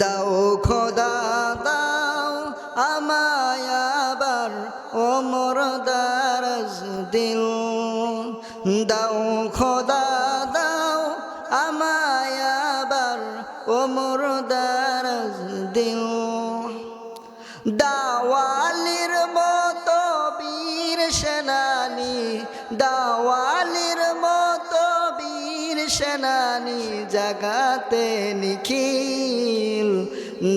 দাও খোদা দাও আমায় আবার ওমর দারাজ দিল। দাও খোদা দাও আমায় আবার ওমর দারাজ দিল। দাওয়ালির মতো বীর সেনানি, দাওয়ালির মতো বীর সেনানি জাগাতে নিখিল।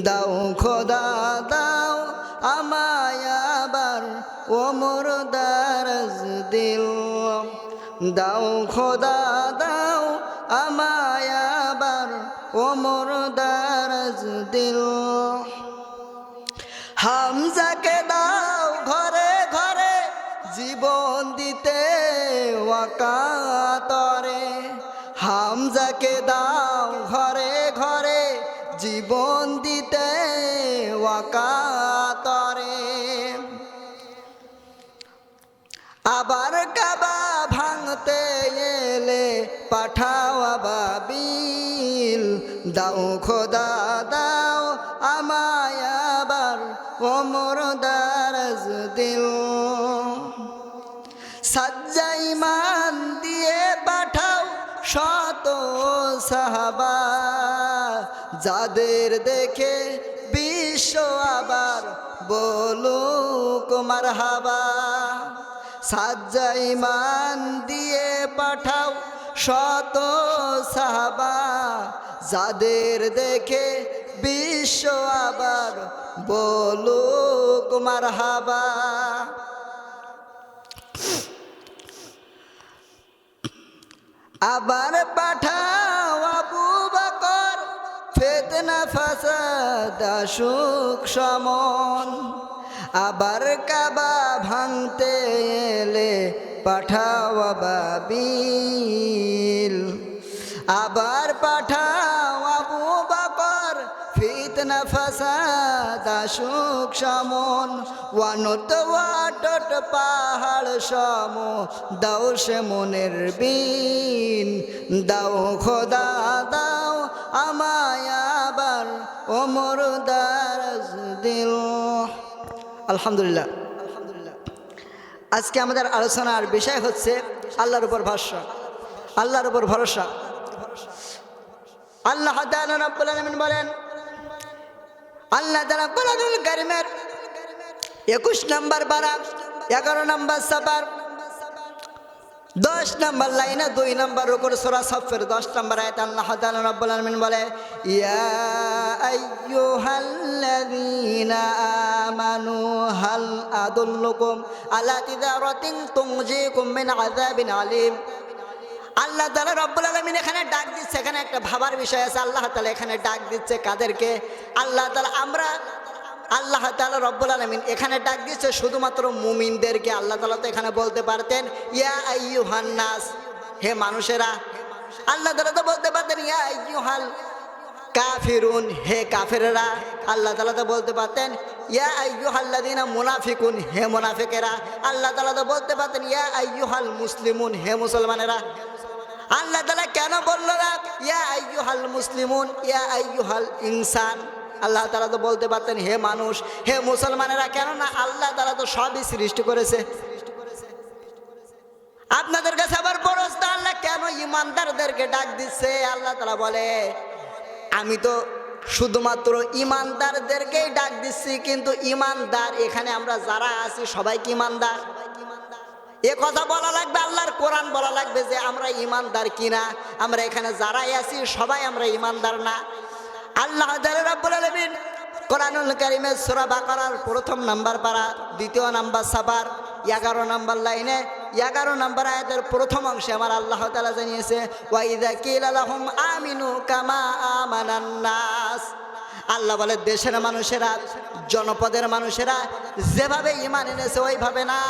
দাও খোদা দাও আমায় আবার ওমর দারাজ দিল। দাও খোদা দাও আমায় আবার ওমর দারাজ দিল। হামজাকে দাও ঘরে ঘরে জীবন দিতে ওয়াকাতরে। হামজাকে দাও ঘরে ঘরে জীবন দিতে ওয়াকাতরে। আবার কাবা ভাঙতে এলে পাঠাও আবাবিল। দাও খোদা দাও আমায় আবার ওমর দারাজ দিল। সাজ্জা ইমান দিয়ে পাঠাও শত সাহাবা, যাদের দেখে বিশ্ব আবার বলুক মারহাবা। সাজ্জা ইমান দিয়ে পাঠাও শত সাহাবা, যাদের দেখে বিশ্ব আবার বলুক মারহাবা। আবার পাঠাও আবু বকর ফিতনা ফাসাদ আসুক সমন। আবার কাবা ভাঙতে এলে পাঠাও আবাবিল। আবার পাঠাও আবু বকর ফিতনা ফাসাদ আসুক সমন। ওয়ানত ওয়াটট পাহাড় সম দাও সে মনের বিন। দাও খোদা দাও আমায় আবার ওমর দারাজ দিল। আলহামদুলিল্লাহ। আজকে আমাদের আলোচনার বিষয় হচ্ছে আল্লাহর উপর ভরসা, আল্লাহর উপর ভরসা। আল্লাহ তাআলা রাব্বুল আলামিন বলেন, আল্লাহ তাআলা কোরআনুল কারীমের 21 নম্বর পারা 11 নম্বর সাপার 10 নম্বর লাইনে 2 নম্বর রুকুর সূরা সাফের 10 নম্বর আয়াত আল্লাহ তাআলা রাব্বুল আলামিন বলে, ইয়া আইয়ুহাল্লাযীনা আমানু হাল আদুল্লুকুম আলা তিজারাতিন তুনজিকুম মিন আযাবিন আলীম। আল্লাহ তাআলা রব্বুল আলামিন এখানে ডাক দিচ্ছে, এখানে একটা ভাবার বিষয় আছে। আল্লাহ তাআলা এখানে ডাক দিচ্ছে কাদেরকে? আল্লাহ তাআলা আল্লাহ তাআলা রব্বুল আলামিন এখানে ডাক দিচ্ছে শুধুমাত্র মুমিনদেরকে। আল্লাহ তাআলা তো এখানে বলতে পারতেন ইয়া আইয়ুহান নাস, হে মানুষেরা। আল্লাহ তাআলা তো বলতে পারতেন ইয়া আইয়ুহাল কাফিরুন, হে কাফেররা। আল্লাহ তাআলা তো বলতে পারতেন ইয়া আইয়ুহাল্লাযীনা মুনাফিকুন, হে মুনাফিকেরা। আল্লাহ তাআলা তো বলতে পারতেন ইয়া আইয়ুহাল মুসলিমুন, হে মুসলমানেরা। আল্লাহ তাআলা কেন বলল না ইয়া আইয়ুহাল মুসলিমুন ইয়া আইয়ুহাল ইনসান? আল্লাহ তাআলা তো বলতে পারতেন হে মানুষ, হে মুসলমানেরা। কেননা আল্লাহ তাআলা তো সবই সৃষ্টি করেছে। আপনাদের কাছে আবার প্রশ্ন, আল্লাহ কেন ইমানদারদেরকে ডাক দিচ্ছে? আল্লাহ তাআলা বলে আমি তো শুধুমাত্র ইমানদারদেরকেই ডাক দিচ্ছি, কিন্তু ইমানদার এখানে আমরা যারা আছি সবাই কি ইমানদার? এ কথা বলা লাগবে, আল্লাহর কোরআন বলা লাগবে যে আমরা ইমানদার কিনা। আমরা এখানে যারাই আছি সবাই আমরা ইমানদার না। আল্লাহ রাব্বুল আলামিন কোরআনুল কারীমের সূরা বাকারার 1 নম্বর পারা 2 নম্বর সাপার 11 নম্বর লাইনে 11 নম্বর আয়াতের প্রথম অংশে আমার আল্লাহ তাআলা জানিয়েছে, ওয়া ইযা কিলা লাহুম আমিনু কামা আমানান নাস। আল্লাহ বলে দেশের মানুষেরা, জনপদের মানুষেরা যেভাবে ঈমান এনেছে ওইভাবে না।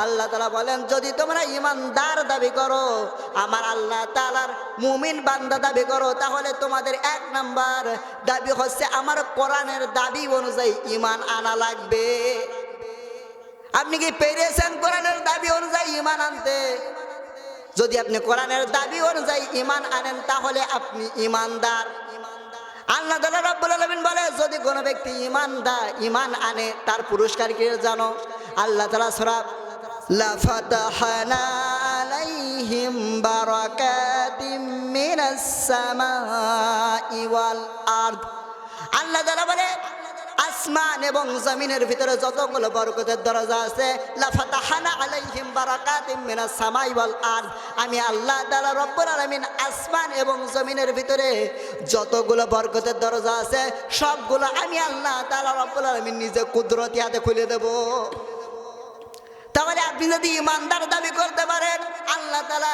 আল্লাহ তাআলা বলেন যদি তোমরা ঈমানদার দাবি করো, আমার আল্লাহ তাআলার মুমিন বান্দা দাবি করো, তাহলে তোমাদের 1 নাম্বার দাবি হচ্ছে আমার কোরআনের দাবি অনুযায়ী ঈমান আনা লাগবে। আপনি কি পেরেছেন কোরআনের দাবি অনুযায়ী ঈমান আনতে? যদি আপনি কোরআনের দাবি অনুযায়ী ঈমান আনেন তাহলে আপনি ঈমানদার। আল্লাহ তাআলা রাব্বুল আলামিন বলে যদি কোনো ব্যক্তি ঈমান আনে তার পুরস্কার কি জানো? আল্লাহ তাআলা সূরা লা ফাতাহনা আলাইহিম বারাকাতিম মিনাস সামাই ওয়াল আরদ। আল্লাহ তাআলা বলে আসমান এবং জমিনের ভিতরে যতগুলো বরকতের দরজা আছে, লা ফাতাহনা আলাইহিম বারাকাতিম মিনাস সামাই ওয়াল আরদ, আমি আল্লাহ তাআলা রব্বুল আলামিন আসমান এবং জমিনের ভিতরে যতগুলো বরকতের দরজা আছে সবগুলো আমি আল্লাহ তাআলা রব্বুল আলামিন নিজে কুদরতি হাতে খুলে দেব। তাহলে আপনি যদি ইমানদার দাবি করতে পারেন, আল্লাহ তাআলা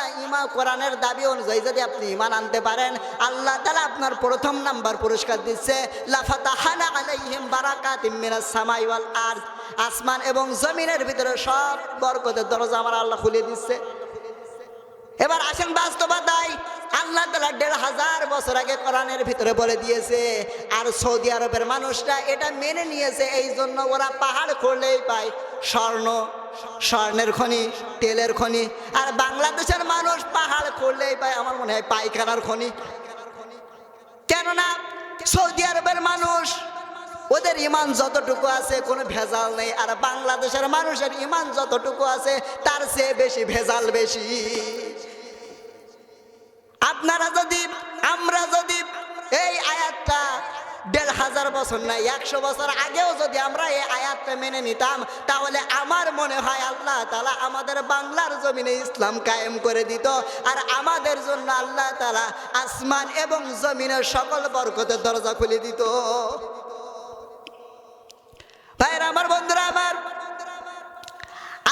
কোরআনের দাবি অনুযায়ী যদি আপনি ঈমান আনতে পারেন, আল্লাহ তাআলা আপনার প্রথম নাম্বার পুরস্কার দিচ্ছে লা ফাতাহনা আলাইহিম বারাকাতিম মিনাস সামাই ওয়াল আরদ, আসমান এবং জমিনের ভিতরে সব বরকতের দরজা আমার আল্লাহ খুলে দিচ্ছে। এবার আসেন বাস্তবতায়, আল্লাহ তাআলা ১৫০০ বছর আগে কোরআনের ভিতরে বলে দিয়েছে, আর সৌদি আরবের মানুষরা এটা মেনে নিয়েছে, এই জন্য ওরা পাহাড় খুঁড়লেই পায় স্বর্ণের খনি, তেলের খনি। আর বাংলাদেশের মানুষ পাহাড় খুঁড়লেই পায় আমার মনে হয় পায়খানার খনি। কেননা সৌদি আরবের মানুষ, ওদের ঈমান যতটুকু আছে কোনো ভেজাল নেই, আর বাংলাদেশের মানুষের ঈমান যতটুকু আছে তার চেয়ে বেশি ভেজাল বেশি। আমরা যদি এই আয়াতটা ১৫০০ বছর না ১০০ বছর আগেও যদি আমরা এই আয়াতটা মেনে নিতাম, তাহলে আমার মনে হয় আল্লাহ তাআলা আমাদের বাংলার জমিনে ইসলাম কায়েম করে দিত, আর আমাদের জন্য আল্লাহ তাআলা আসমান এবং জমিনের সকল বরকতের দরজা খুলে দিত। ভাইরা আমার, বন্ধুরা আমার,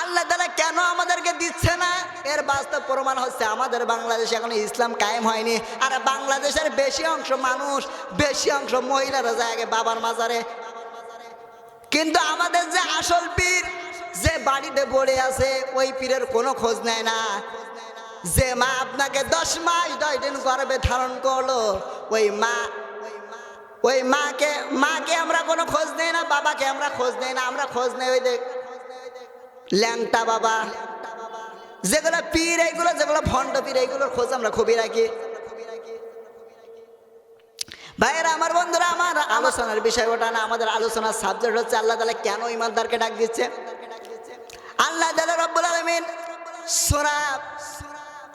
আল্লাহ তাআলা কেন আমাদেরকে দিচ্ছে না? এর বাস্তব প্রমাণ হচ্ছে আমাদের বাংলাদেশে এখনো ইসলাম কায়েম হয়নি, আর বাংলাদেশের বেশি অংশ মহিলারা যায় আগে বাবার মাজারে। কিন্তু আমাদের যে আসল পীর যে বাড়িতে পড়ে আছে, ওই পীরের কোনো খোঁজ নেয় না। যে মা আপনাকে 10 মাস 10 দিন গর্ভে ধারণ করলো, ওই মাকে আমরা কোনো খোঁজ নেই না, বাবাকে আমরা খোঁজ নেই না। আমরা খোঁজ নেই ওই ল্যাংটা বাবা, যেগুলো পীর, এইগুলো যেগুলো ভণ্ড পীর, এইগুলোর খোঁজ আমরা খুবই রাখি। ভাইয়েরা আমার, বন্ধুরা আমার, আলোচনার বিষয় ওটা না, আমাদের আলোচনার সাবজেক্ট হচ্ছে আল্লাহ তাআলা কেন ঈমানদারকে ডাক দিচ্ছে। আল্লাহ তাআলা রব্বুল আলামিন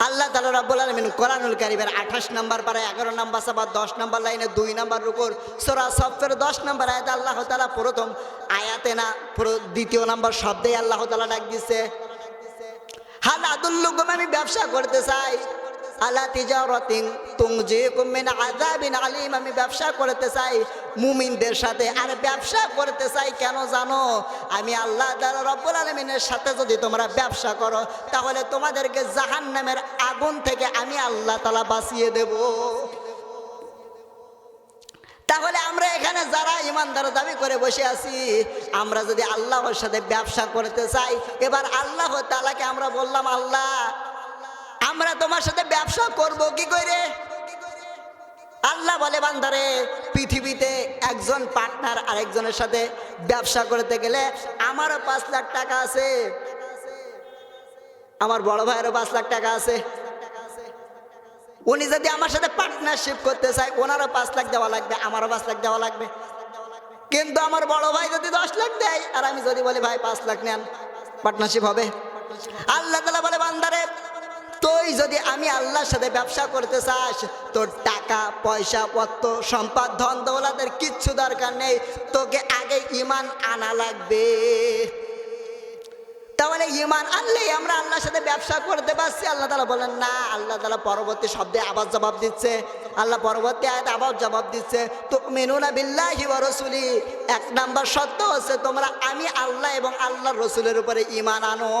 আল্লাহ তাআলা রব্বুল আলামিন কোরআনুল কারীমের 28 নম্বর পারা 11 নম্বর সাবা 10 নম্বর লাইনে 2 নম্বর রুকুর সূরা সফের 10 নম্বর আয়াতে আল্লাহ তাআলা প্রথম আয়াতে না দ্বিতীয় নম্বর শব্দে আল্লাহ তাআলা ডাক দিচ্ছে, হাল আদুল্লুকুম, আমি ব্যবসা করতে চাই, আলা তিজারাতিন তুনজিকুম মিন আযাবিন আলীম, আমি ব্যবসা করতে চাই মুমিনদের সাথে। আর ব্যবসা করতে চাই কেন জানো? আমি আল্লাহ তাআলা রব্বুল আলামিনের সাথে যদি তোমরা ব্যবসা করো, তাহলে তোমাদেরকে জাহান্নামের আগুন থেকে আমি আল্লাহ তাআলা বাঁচিয়ে দেব। তাহলে আমরা এখানে যারা ঈমানদার দাবি করে বসে আছি, আমরা যদি আল্লাহর সাথে ব্যবসা করতে চাই, এবার আল্লাহ তাআলাকে আমরা বললাম, আল্লাহ আমরা তোমার সাথে ব্যবসা করব কি করে? আল্লাহ বলে, বান্দারে, পৃথিবীতে একজন পার্টনার আরেকজনের সাথে ব্যবসা করতে গেলে, আমারও 5 লাখ টাকা আছে, আমার বড় ভাইয়েরও 5 লাখ টাকা আছে, উনি যদি আমার সাথে পার্টনারশিপ করতে চায়, ওনারও 5 লাখ দেওয়া লাগবে, আমারও 5 লাখ দেওয়া লাগবে। কিন্তু আমার বড় ভাই যদি 10 লাখ দেয়, আর আমি যদি বলি ভাই 5 লাখ নেন, পার্টনারশিপ হবে? আল্লাহ তাআলা বলে, বান্দারে, তুই যদি আমি আল্লাহর সাথে ব্যবসা করতে চাস, তোর টাকা পয়সা অর্থ সম্পদ ধন দৌলতের কিচ্ছু দরকার নেই, তোকে আগে ঈমান আনা লাগবে। তাহলে ঈমান আনলেই আমরা আল্লাহর সাথে ব্যবসা করতে পারছি? আল্লাহ তাআলা বলেন না। আল্লাহ তাআলা পরবর্তী শব্দে আবার জবাব দিচ্ছে, আল্লাহ পরবর্তী আয়াতে আবার জবাব দিচ্ছে, তুমিনুনা বিল্লাহি ওয়া রাসূলি, 1 নাম্বার শর্ত হচ্ছে তোমরা আমি আল্লাহ এবং আল্লাহর রাসূলের উপরে ঈমান আনো।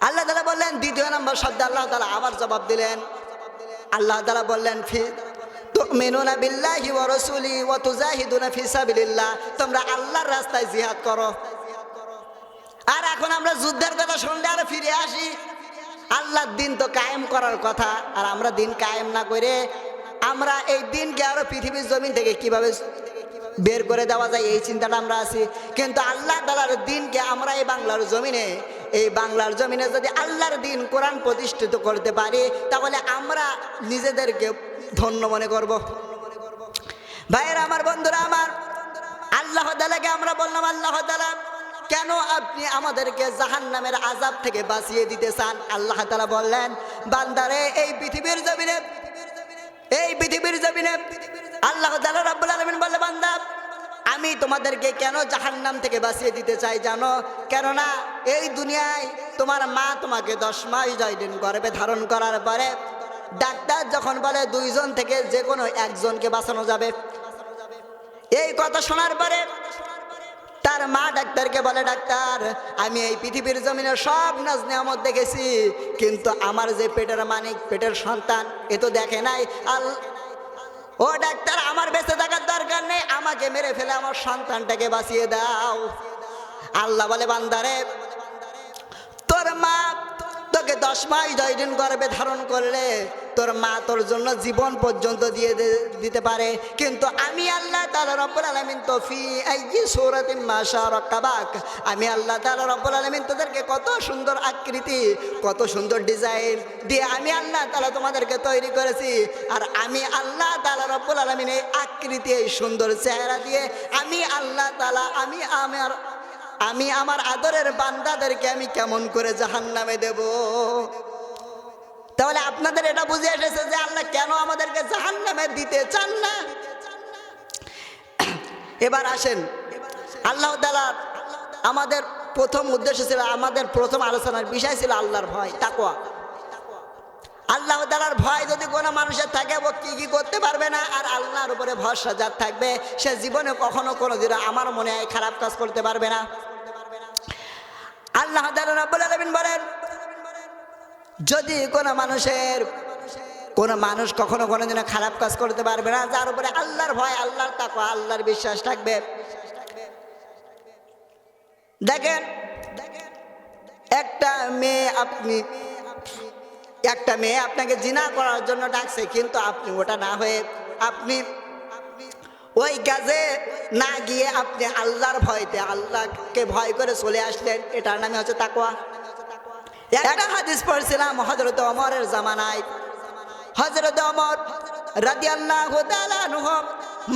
আল্লাহ তাআলা বললেন, দ্বিতীয় নম্বর শব্দে আল্লাহ তাআলা আবার জবাব দিলেন। আল্লাহ তাআলা বললেন, তুমিনুনা বিল্লাহি ওয়া রাসূলি ওয়া তুজাহিদুনা ফি সাবিলিল্লাহ, তোমরা আল্লাহর রাস্তায় জিহাদ করো। আর এখন আমরা যুদ্ধের কথা শুনলে আর ফিরে আসি, আল্লাহর দিন তো কায়েম করার কথা, আর আমরা দিন কায়েম না করে আমরা এই দিনকে আরো পৃথিবীর জমিন থেকে কিভাবে বের করে দেওয়া যায় এই চিন্তাটা আমরা আছি। কিন্তু আল্লাহ তাআলার দিনকে আমরা এই বাংলার জমিনে যদি আল্লাহর দিন কোরআন প্রতিষ্ঠিত করতে পারি, তাহলে আমরা নিজেদেরকে ধন্য মনে করব। ভাইয়েরা আমার, বন্ধুরা আমার, আল্লাহ তাআলাকে আমরা বললাম, আল্লাহ তাআলা কেন আপনি আমাদেরকে জাহান্নামের আযাব থেকে বাঁচিয়ে দিতে চান? আল্লাহ তাআলা বললেন, বান্দারে এই পৃথিবীর জমিনে আল্লাহ তাআলা রাব্বুল আলামিন বলে, বান্দা আমি তোমাদেরকে কেন জাহান্নাম থেকে বাঁচিয়ে দিতে চাই জানো? কেননা এই দুনিয়ায় তোমার মা তোমাকে 10 মাস 9 দিন গর্ভে ধারণ করার পরে ডাক্তার যখন বলে 2 জন থেকে যে কোনো একজনকে বাঁচানো যাবে, এই কথা শোনার পরে তার মা ডাক্তারকে বলে, ডাক্তার আমি এই পৃথিবীর জমিনে সব নাজ নিয়ামত দেখেছি, কিন্তু আমার যে পেটের মানিক, পেটের সন্তান, এ তো দেখে নাই। ও ডাক্তার, আমার বেঁচে থাকার দরকার নেই, আমাকে মেরে ফেলে আমার সন্তানটাকে বাঁচিয়ে দাও। আল্লাহ বলে, বান্দারে তোর মা তোকে 10 মাস 9 দিন গর্ভে ধারণ করলে তোর মা তোর জন্য জীবন পর্যন্ত দিয়ে দিতে পারে, কিন্তু আমি আল্লাহ তাআলা রব্বুল আলামিন তো ফি আইয়ি সূরাতিন মা শা রাক্কাবাক, আমি আল্লাহ তাআলা রব্বুল আলামিন তোদেরকে কত সুন্দর আকৃতি, কত সুন্দর ডিজাইন দিয়ে আমি আল্লাহ তাআলা তোমাদেরকে তৈরি করেছি। আর আমি আল্লাহ তাআলা রব্বুল আলামিন এই আকৃতি, এই সুন্দর চেহারা দিয়ে আমি আল্লাহ তাআলা আমি আমার আদরের বান্দাদেরকে আমি কেমন করে জাহান্নামে দেব? তাহলে আপনাদের এটা বুঝে এসেছে যে আল্লাহ কেন আমাদেরকে জাহান্নামে দিতে চান না। এবার আসেন, আল্লাহ তাআলা আমাদের প্রথম উদ্দেশ্য ছিল, আমাদের প্রথম আলোচনার বিষয় ছিল আল্লাহর ভয়, তাকওয়া। আল্লাহ তাআলার ভয় যদি কোনো মানুষের থাকে, ও কি করতে পারবে না। আর আল্লাহর উপরে ভরসা যার থাকবে, সে জীবনে কখনো কোনোদিন আমার মনে হয় খারাপ কাজ করতে পারবে না। আল্লাহ তাআলা রাব্বুল আলামিন বলেন, যদি কোনো মানুষ কখনো কোনোদিন খারাপ কাজ করতে পারবে না যার উপরে আল্লাহর ভয়, আল্লাহর তাকওয়া, আল্লাহর বিশ্বাস থাকবে। দেখেন, একটা মেয়ে আপনাকে জিনা করার জন্য ডাকছে, কিন্তু আপনি ওটা না হয়ে আপনি ওই কাজে না গিয়ে আপনি আল্লাহর ভয়তে, আল্লাহকে ভয় করে চলে আসলেন, এটার নামই হচ্ছে তাকওয়া। একটা হাদিস পড়ছিলাম হযরত ওমরের জামানায়। হযরত ওমর রাদিয়াল্লাহু তাআলা আনহু,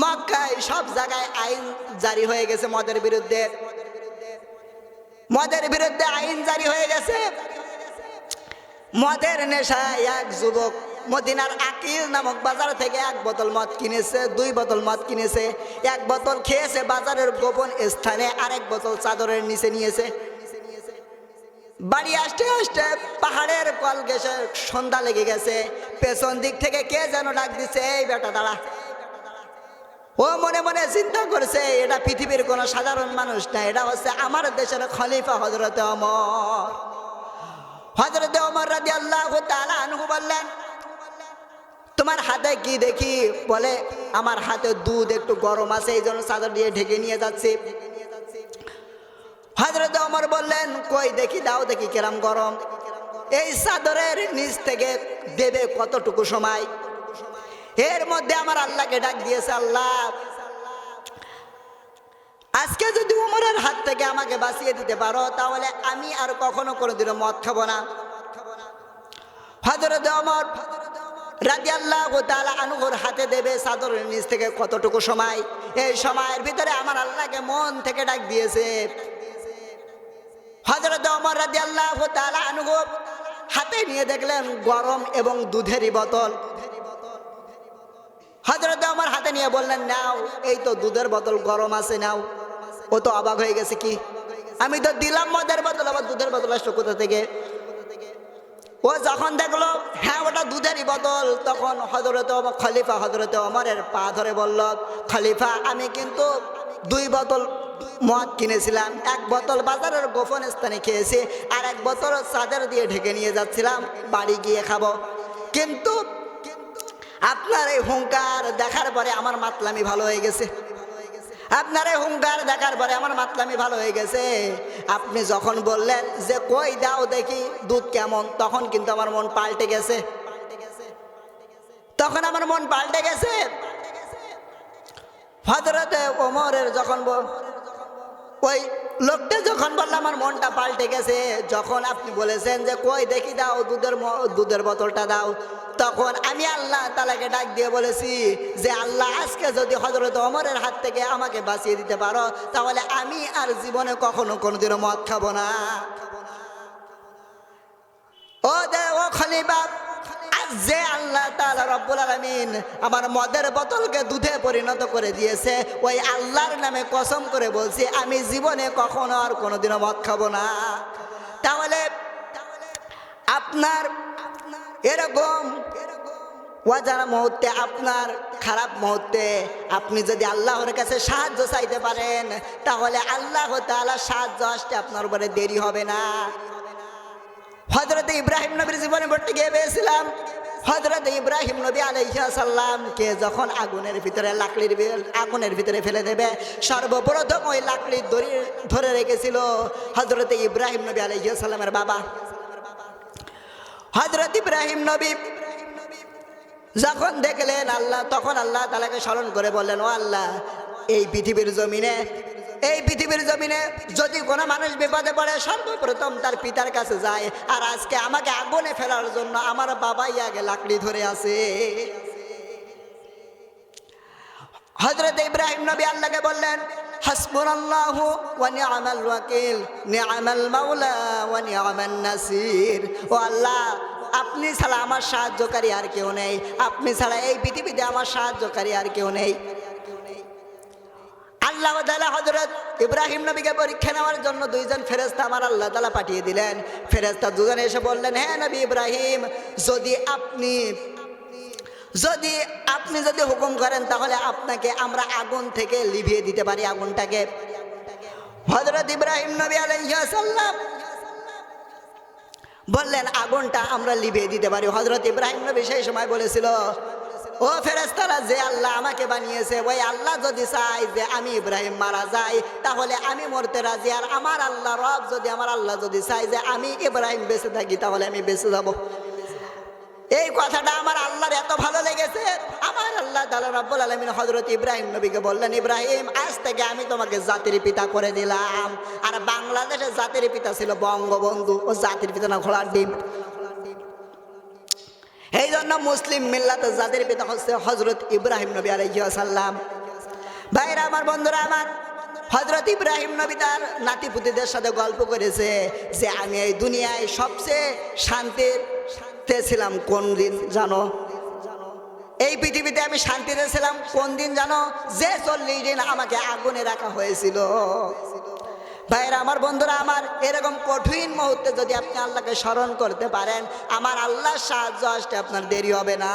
মক্কায় সব জায়গায় আইন জারি হয়ে গেছে মদের বিরুদ্ধে আইন জারি হয়ে গেছে। মদের নেশায় এক যুবক মদিনার আকিল নামক বাজার থেকে 1 বোতল মদ কিনেছে, 2 বোতল মদ কিনেছে, 1 বোতল খেয়েছে বাজারের গোপন স্থানে, আর 1 বোতল চাদরের নিচে নিয়েছে। বাড়ি আসতে আসতে পাহাড়ের কল গেছে, সন্ধ্যা লেগে গেছে। পেছন দিক থেকে কে যেন ডাক দিচ্ছে, এই বেটা দাঁড়া। ও মনে মনে চিন্তা করছে, এটা পৃথিবীর কোনো সাধারণ মানুষ না, এটা হচ্ছে আমার দেশের খলিফা হযরত ওমর। হযরত ওমর রাদিয়াল্লাহু তাআলা আনহু বললেন, তোমার হাতে কি দেখি? বলে, আমার হাতে দুধ একটু গরম আছে, এই জন্য চাদর দিয়ে ঢেকে নিয়ে যাচ্ছি। হযরত ওমর বললেন, কই দেখি, দাও দেখি কেরাম গরম। এই চাদরের নিচ থেকে দেবে কতটুকু সময়? এর মধ্যে আমার আল্লাহকে ডাক দিয়েছে, আল্লাহ আজকে যদি ওমরের হাত থেকে আমাকে বাঁচিয়ে দিতে পারো, তাহলে আমি আর কখনো কোনোদিনও মদ খাবো না। হযরত ওমর রাদিয়াল্লাহু তাআলা আনহুর হাতে দেবে চাদরের নিচ থেকে কতটুকু সময়, এই সময়ের ভিতরে আমার আল্লাহকে মন থেকে ডাক দিয়েছে। হযরত ওমর রাদিয়াল্লাহু তাআলা আনহু হাতে নিয়ে দেখলেন গরম এবং দুধেরই বোতল। হযরত ওমর হাতে নিয়ে বললেন, নাও, এই তো দুধের বোতল গরম আছে, নাও। ও তো অবাক হয়ে গেছে, কি আমি তো দিলাম মদের বোতল, আবার দুধের বোতল আসলো কোথা থেকে? ও যখন দেখলো হ্যাঁ ওটা দুধেরই বোতল, তখন খলিফা হযরত ওমরের পা ধরে বলল, খলিফা আমি কিন্তু 2 বোতল মদ কিনেছিলাম, 1 বোতল বাজারের গোপন স্থানে খেয়েছি, আর 1 বোতল চাদর দিয়ে ঢেকে নিয়ে যাচ্ছিলাম বাড়ি গিয়ে খাবো, কিন্তু আপনার এই হুঙ্কার দেখার পরে আমার মাতলামি ভালো হয়ে গেছে। আপনার এই হুঙ্কার দেখার পরে আমার মাতলামি ভালো হয়ে গেছে। আপনি যখন বললেন যে কই দাও দেখি দুধ কেমন, তখন কিন্তু আমার মন পাল্টে গেছে। হযরতে ওমরের যখন ওই লোকটা যখন বললো আমার মনটা পাল্টে গেছে, যখন আপনি বলেছেন যে কই দেখি দাও দুধের বোতলটা দাও, তখন আমি আল্লাহ তাআলাকে ডাক দিয়ে বলেছি যে আল্লাহ, আজকে যদি হযরত ওমরের হাত থেকে আমাকে বাঁচিয়ে দিতে পারো, তাহলে আমি আর জীবনে কখনো কোনোদিনও মদ খাবো না। ও খলিফা, আজ যে আল্লাহ তাআলা রব্বুল আলামিন আমার মদের বোতলকে দুধে পরিণত করে দিয়েছে, ওই আল্লাহর নামে কসম করে বলছি আমি জীবনে কখনো আর কোনোদিনও মদ খাবো না। তাহলে আপনার এরকম ওয়াজানা মুহূর্তে, আপনার খারাপ মুহূর্তে আপনি যদি আল্লাহর কাছে সাহায্য চাইতে পারেন, তাহলে আল্লাহ তাআলা সাহায্য আসতে আপনার উপরে দেরি হবে না। হযরত ইব্রাহিম নবীর জীবনে পড়তে গিয়ে পেয়েছিলাম, হযরত ইব্রাহিম নবী আলাইহিস সালামকে যখন আগুনের ভিতরে ফেলে দেবে, সর্বপ্রথম ওই লাকড়ি ধরে রেখেছিল হযরত ইব্রাহিম নবী আলাইহিস সালামের বাবা। হযরত ইব্রাহিম নবী যখন দেখলেন আল্লাহ, তখন আল্লাহ তাআলাকে স্মরণ করে বললেন, ও আল্লাহ, এই পৃথিবীর জমিনে যদি কোনো মানুষ বিপদে পড়ে সর্বপ্রথম তার পিতার কাছে যায়, আর আজকে আমাকে আগুনে ফেলার জন্য আমার বাবাই আগে লাকড়ি ধরে আছে। হযরত ইব্রাহিম নবী আল্লাহকে বললেন, হাসবুনাল্লাহু ওয়া নি'মাল ওয়াকিল, নি'মাল মাওলা ওয়া নি'মান নাসির। ও আল্লাহ, আপনি ছাড়া আমার সাহায্যকারী আর কেউ নেই, আপনি ছাড়া এই পৃথিবীতে আমার সাহায্যকারী আর কেউ নেই। আল্লাহ তাআলা হযরত ইব্রাহিম নবীকে পরীক্ষা নেওয়ার জন্য দুইজন ফেরেশতা আমার আল্লাহ তাআলা পাঠিয়ে দিলেন। ফেরেশতা দুজন এসে বললেন, হ্যাঁ নবী ইব্রাহিম, যদি আপনি হুকুম করেন, তাহলে আপনাকে আমরা আগুন থেকে লিভিয়ে দিতে পারি আগুনটাকে। হযরত ইব্রাহিম নবী আলাইহিস সালাম বললেন, আগুনটা আমরা লিভিয়ে দিতে পারি। হযরত ইব্রাহিম নবী সেই সময় বলেছিল, ও ফেরেশতারা, যে আল্লাহ আমাকে বানিয়েছে, ওই আল্লাহ যদি চায় যে আমি ইব্রাহিম মারা যাই, তাহলে আমি মরতে রাজি। আর আমার আল্লাহ যদি চায় যে আমি ইব্রাহিম বেঁচে থাকি, তাহলে আমি বেঁচে যাব। এই কথাটা আমার আল্লাহর এত ভালো লেগেছে, আমার আল্লাহ তাআলা রব্বুল আলামিন হযরত ইব্রাহিম নবীকে বললেন, ইব্রাহিম, আজ থেকে আমি তোমাকে জাতির পিতা করে দিলাম। আর বাংলাদেশের জাতির পিতা ছিল বঙ্গবন্ধু, ও জাতির পিতা না ঘোড়ার ডিম। এই জন্য মুসলিম মিল্লাতের জাতির পিতা হচ্ছে হযরত ইব্রাহিম নবী আলাইহিস সালাম। ভাইরা আমার, বন্ধুরা আমার, হযরত ইব্রাহিম নবী তার নাতিপুতিদের সাথে গল্প করেছে যে আমি এই দুনিয়ায় সবচেয়ে শান্তিতে ছিলাম কোন দিন জানো? এই পৃথিবীতে আমি শান্তিতে ছিলাম কোন দিন জানো? যে 40 দিন আমাকে আগুনে রাখা হয়েছিল। ভাইরা আমার, বন্ধুরা আমার, এরকম কঠিন মুহূর্তে যদি আপনি আল্লাহকে স্মরণ করতে পারেন, আমার আল্লাহর সাহায্য আসতে আপনার দেরি হবে না।